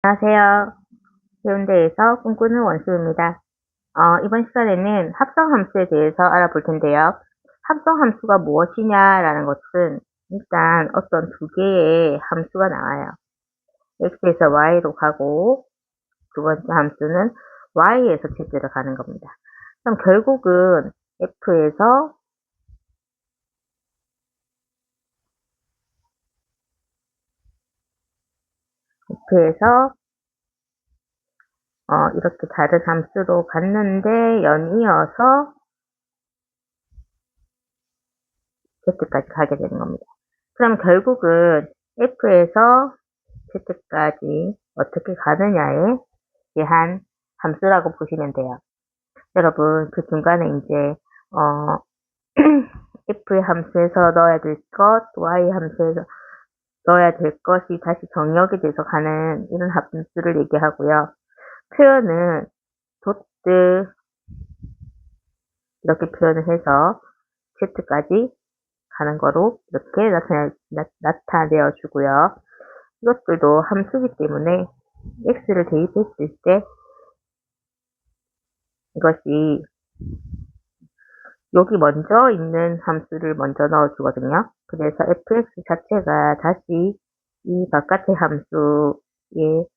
안녕하세요. 해운대에서 꿈꾸는 원수입니다. 이번 시간에는 합성함수에 대해서 알아볼 텐데요. 합성함수가 무엇이냐라는 것은 일단 어떤 두 개의 함수가 나와요. x에서 y로 가고 두 번째 함수는 y에서 z로 가는 겁니다. 그럼 결국은 F에서 이렇게 다른 함수로 갔는데 연이어서 z까지 가게 되는 겁니다. 그럼 결국은 f에서 z까지 어떻게 가느냐에 대한 함수라고 보시면 돼요. 여러분, 그 중간에 이제 f의 함수에서 넣어야 될 것, y 함수에서 넣어야 될 것이 다시 정역이 돼서 가는 이런 함수를 얘기하고요. 표현은 도트 이렇게 표현을 해서 z까지 가는 거로 이렇게 나타내어 주고요. 이것들도 함수이기 때문에 x를 대입했을 때 이것이 여기 먼저 있는 함수를 먼저 넣어주거든요. 그래서 fx 자체가 다시 이 바깥의 함수의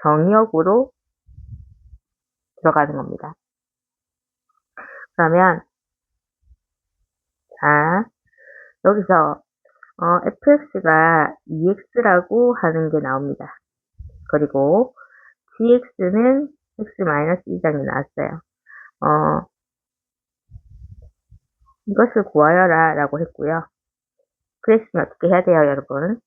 정역으로 들어가는 겁니다. 그러면 자 여기서 fx가 2x라고 하는 게 나옵니다. 그리고 gx는 x-2장이 나왔어요. 이것을 구하여라 라고 했고요. 그랬으면 어떻게 해야 돼요, 여러분?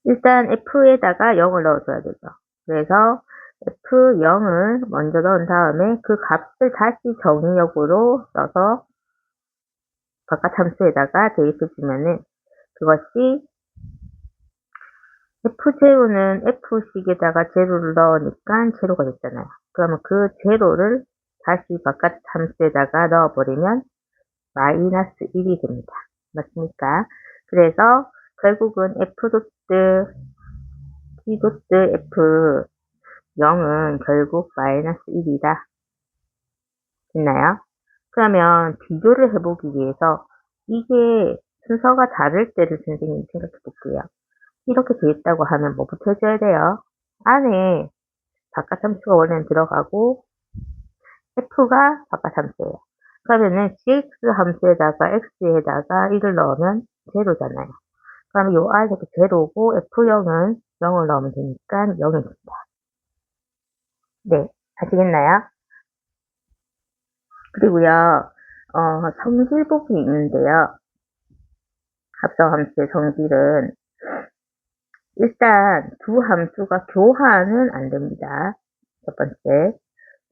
일단 f에다가 0을 넣어줘야 되죠. 그래서 f0을 먼저 넣은 다음에 그 값을 다시 정의역으로 써서 바깥 함수에다가 대입해주면은 그것이 f0는 f식에다가 제로를 넣으니까 제로가 됐잖아요. 그러면 그 제로를 다시 바깥 함수에다가 넣어버리면 마이너스 1이 됩니다. 맞습니까? 그래서 결국은 f.t.f 0은 결국 마이너스 1이다. 됐나요? 그러면 비교를 해보기 위해서 이게 순서가 다를 때를 선생님이 생각해 볼게요. 이렇게 돼 있다고 하면 뭐부터 해줘야 돼요? 안에 바깥 함수가 원래는 들어가고 f가 바깥 함수예요. 그러면은 gx 함수에다가 x에다가 1을 넣으면 제로잖아요. 그럼 요 안에 제로고 f0은 0을 넣으면 되니까 0이 됩니다. 네, 아시겠나요? 그리고요, 성질 부분이 있는데요. 합성함수의 성질은 일단 두 함수가 교환은 안 됩니다. 첫 번째.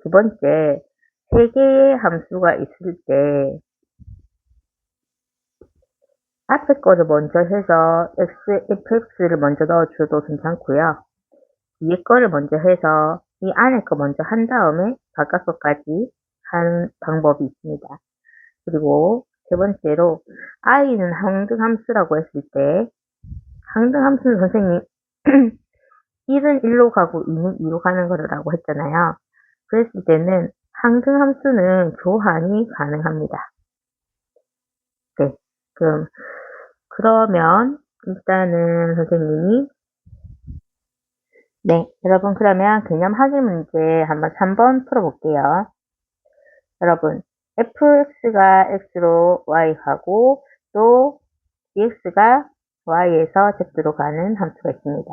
두 번째, 세 개의 함수가 있을 때 앞에 거를 먼저 해서 fx를 먼저 넣어줘도 괜찮고요. 뒤에 거를 먼저 해서 이 안에 거 먼저 한 다음에 바깥 거까지 하는 방법이 있습니다. 그리고 세 번째로 i는 항등함수라고 했을 때 항등함수는 선생님 1은 1로 가고 2는 2로 가는 거라고 했잖아요. 그랬을 때는 항등함수는 교환이 가능합니다. 네, 그러면 일단은 선생님이 네, 여러분 그러면 개념 확인 문제 한번 3번 풀어볼게요. 여러분 fx가 x로 y하고 또 dx가 y에서 z로 가는 함수가 있습니다.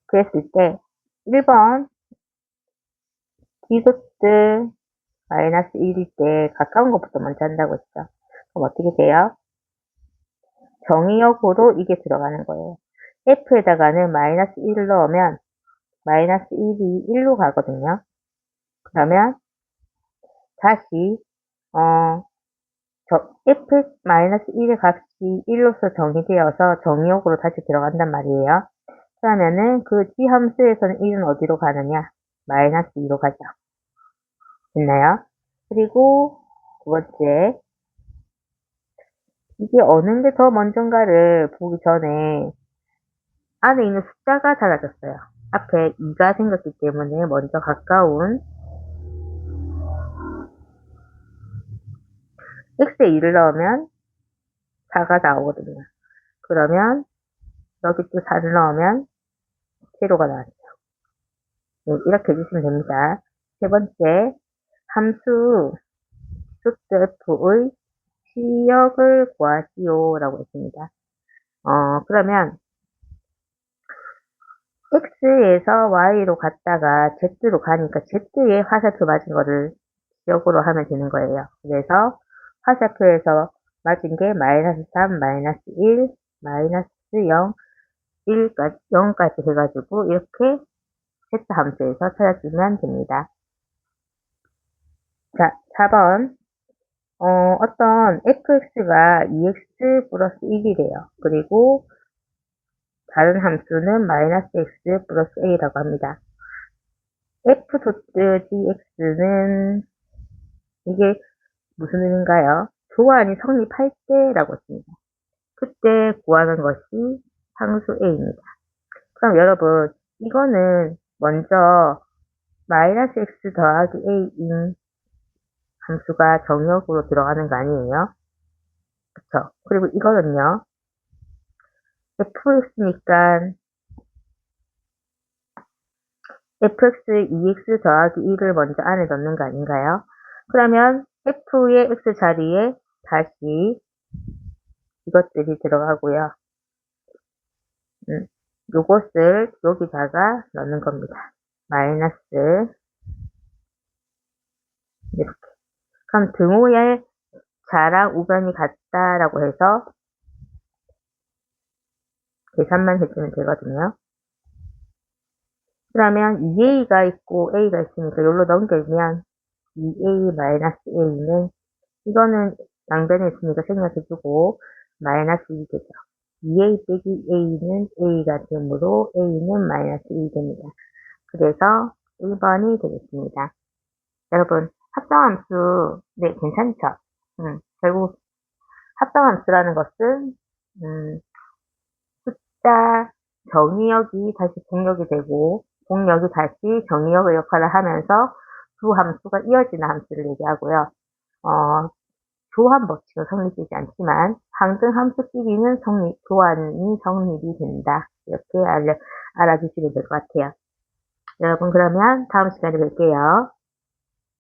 그랬을 때 1번 dx 마이너스 1일 때 가까운 것부터 먼저 한다고 했죠. 그럼 어떻게 돼요? 정의역으로 이게 들어가는 거예요. f에다가는 마이너스 1을 넣으면 마이너스 1이 1로 가거든요. 그러면 다시 f-1의 값이 1로서 정의되어서 정의역으로 다시 들어간단 말이에요. 그러면은 그 g 함수에서는 1은 어디로 가느냐? 마이너스 2로 가죠. 됐나요? 그리고 두 번째, 이게 어느 게 더 먼저인가를 보기 전에 안에 있는 숫자가 달라졌어요. 앞에 2가 생겼기 때문에 먼저 가까운 x에 2를 넣으면 4가 나오거든요. 그러면 여기 또 4를 넣으면 제로가 나왔죠. 네, 이렇게 해주시면 됩니다. 세 번째, 함수 수트 f의 시역을 구하시오 라고 했습니다. 그러면 x에서 y로 갔다가 z로 가니까 z에 화살표 맞은 거를 시역으로 하면 되는 거예요. 그래서 화살표에서 맞은 게 마이너스 3, 마이너스 1, 마이너스 0, 1까지, 0까지 해가지고 이렇게 z 함수에서 찾아주면 됩니다. 자, 4번. 어떤 fx가 2x 플러스 1이래요. 그리고 다른 함수는 마이너스 x 플러스 a라고 합니다. f.gx는 이게 무슨 의미인가요? 교환이 성립할 때라고 했습니다. 그때 구하는 것이 상수 a입니다. 그럼 여러분, 이거는 먼저 마이너스 x 더하기 a인 함수가 정역으로 들어가는 거 아니에요? 그쵸? 그리고 이거는요, fx니까 fx 2x 더하기 1을 먼저 안에 넣는 거 아닌가요? 그러면 f의 x 자리에 다시 이것들이 들어가고요. 요것을 여기다가 넣는 겁니다. 마이너스 이렇게. 그럼 등호의 자랑 우변이 같다라고 해서 계산만 해주면 되거든요. 그러면 2a가 있고 a가 있으니까 여기로 넘기면 2a 마이너스 a는 이거는 양변에 있으니까 생략해주고 마이너스 2이 되죠. 2a 빼기 a는 a가 되므로 a는 마이너스 2이 됩니다. 그래서 1번이 되겠습니다. 여러분 합성함수 네 괜찮죠? 결국 합성함수라는 것은 숫자 정의역이 다시 공역이 되고 공역이 다시 정의역의 역할을 하면서 두 함수가 이어지는 함수를 얘기하고요. 교환 법칙은 성립되지 않지만 항등 함수끼리는 교환이 성립이 된다. 이렇게 알아주시면 될 것 같아요. 여러분 그러면 다음 시간에 뵐게요.